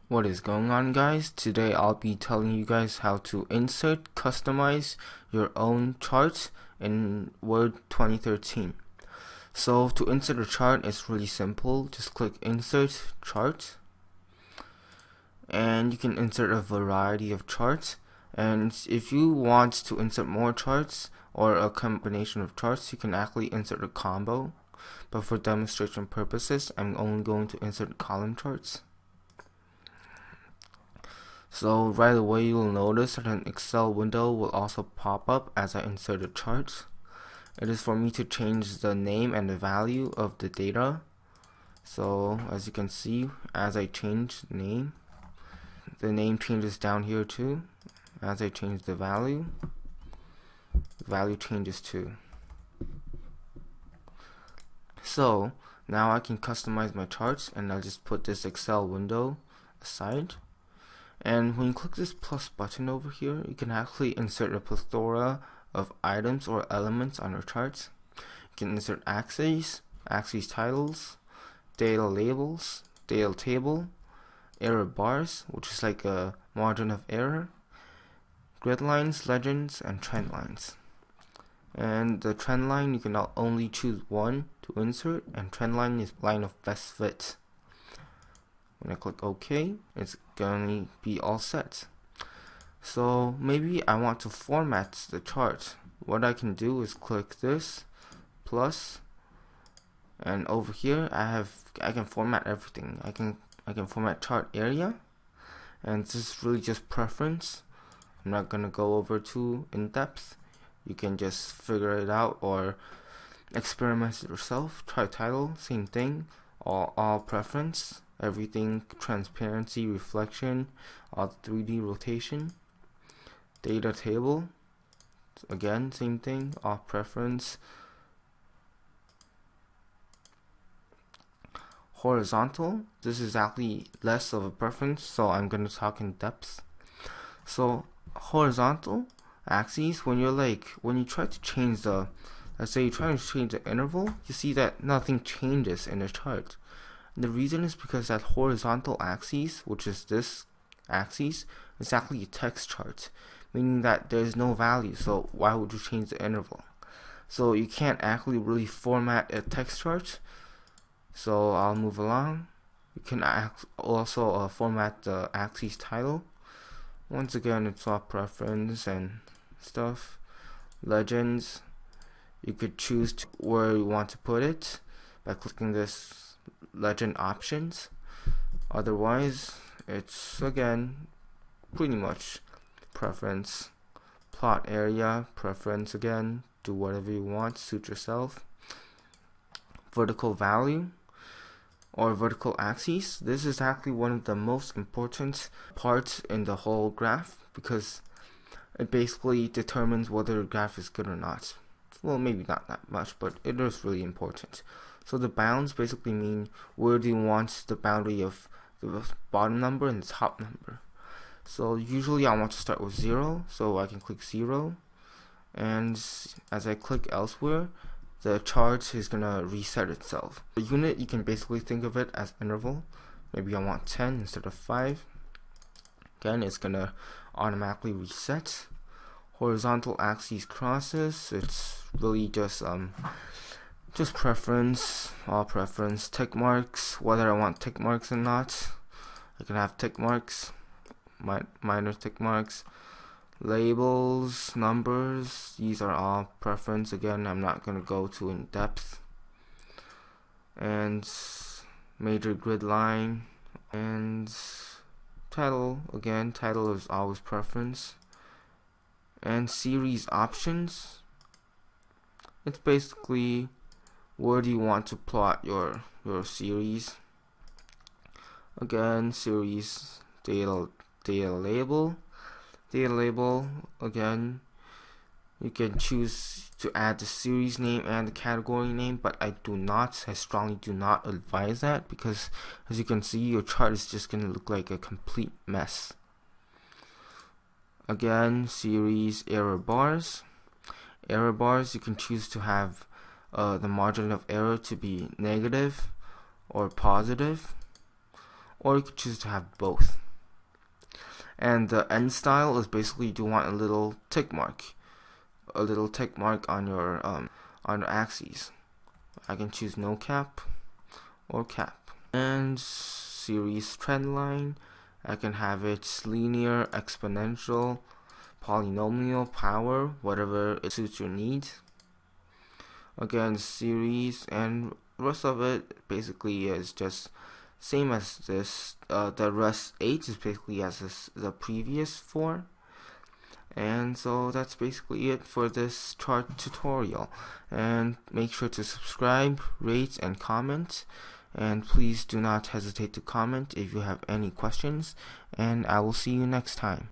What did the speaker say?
What is going on, guys? Today I'll be telling you guys how to customize your own charts in Word 2013. So to insert a chart, it's really simple. Just click Insert Chart, and you can insert a variety of charts. And if you want to insert more charts or a combination of charts, you can actually insert a combo. But for demonstration purposes, I'm only going to insert column charts. So right away you'll notice that an Excel window will also pop up as I insert a chart. It is for me to change the name and the value of the data. So as you can see, as I change the name changes down here too. As I change the value changes too. So now I can customize my charts, and I'll just put this Excel window aside. And when you click this plus button over here, you can actually insert a plethora of items or elements on your charts. You can insert axes, axis titles, data labels, data table, error bars, which is like a margin of error, grid lines, legends, and trend lines. And the trend line, you can only choose one to insert, and trend line is line of best fit. When I click OK, it's going to be all set. So maybe I want to format the chart. What I can do is click this plus, and over here I can format everything. I can format chart area, and this is really just preference. I'm not gonna go over too in depth. You can just figure it out or experiment it yourself. Try title, same thing. All preference. Everything transparency, reflection, all 3D rotation. Data table, again same thing, all preference. Horizontal, this is actually less of a preference, so I'm going to talk in depth. So horizontal axes, when you try to change let's say you're trying to change the interval, you see that nothing changes in the chart. The reason is because that horizontal axis, which is this axis, is actually a text chart, meaning that there is no value, so why would you change the interval? So you can't actually really format a text chart. So I'll move along. You can also format the axis title. Once again, it's all preference and stuff. Legends, you could choose where you want to put it by clicking this legend options. Otherwise, it's again pretty much preference. Plot area, preference again, do whatever you want, suit yourself. Vertical value or vertical axis, this is actually one of the most important parts in the whole graph, because it basically determines whether the graph is good or not. Well, maybe not that much, but it is really important. So the bounds basically mean where do you want the boundary of the bottom number and the top number. So usually I want to start with 0, so I can click 0, and as I click elsewhere, the chart is gonna reset itself. The unit, you can basically think of it as interval. Maybe I want 10 instead of 5. Again, it's gonna automatically reset. Horizontal axis crosses, it's really just preference, all preference. Tick marks, whether I want tick marks or not, I can have tick marks, minor tick marks. Labels, numbers, these are all preference. Again, I'm not going to go too in depth. And major grid line, and title, again, title is always preference. And series options, it's basically where do you want to plot your series. Again, series data label. Data label, again, you can choose to add the series name and the category name, but I strongly do not advise that, because as you can see, your chart is just going to look like a complete mess. Again, series error bars. Error bars, you can choose to have the margin of error to be negative or positive, or you could choose to have both. And the end style is basically you want a little tick mark on your axes. I can choose no cap or cap. And series trend line, I can have it linear, exponential, polynomial, power, whatever it suits your needs. Again, series, and rest of it basically is just same as this. The rest 8 is basically as the previous 4. And so that's basically it for this chart tutorial. And make sure to subscribe, rate, and comment. And please do not hesitate to comment if you have any questions. And I will see you next time.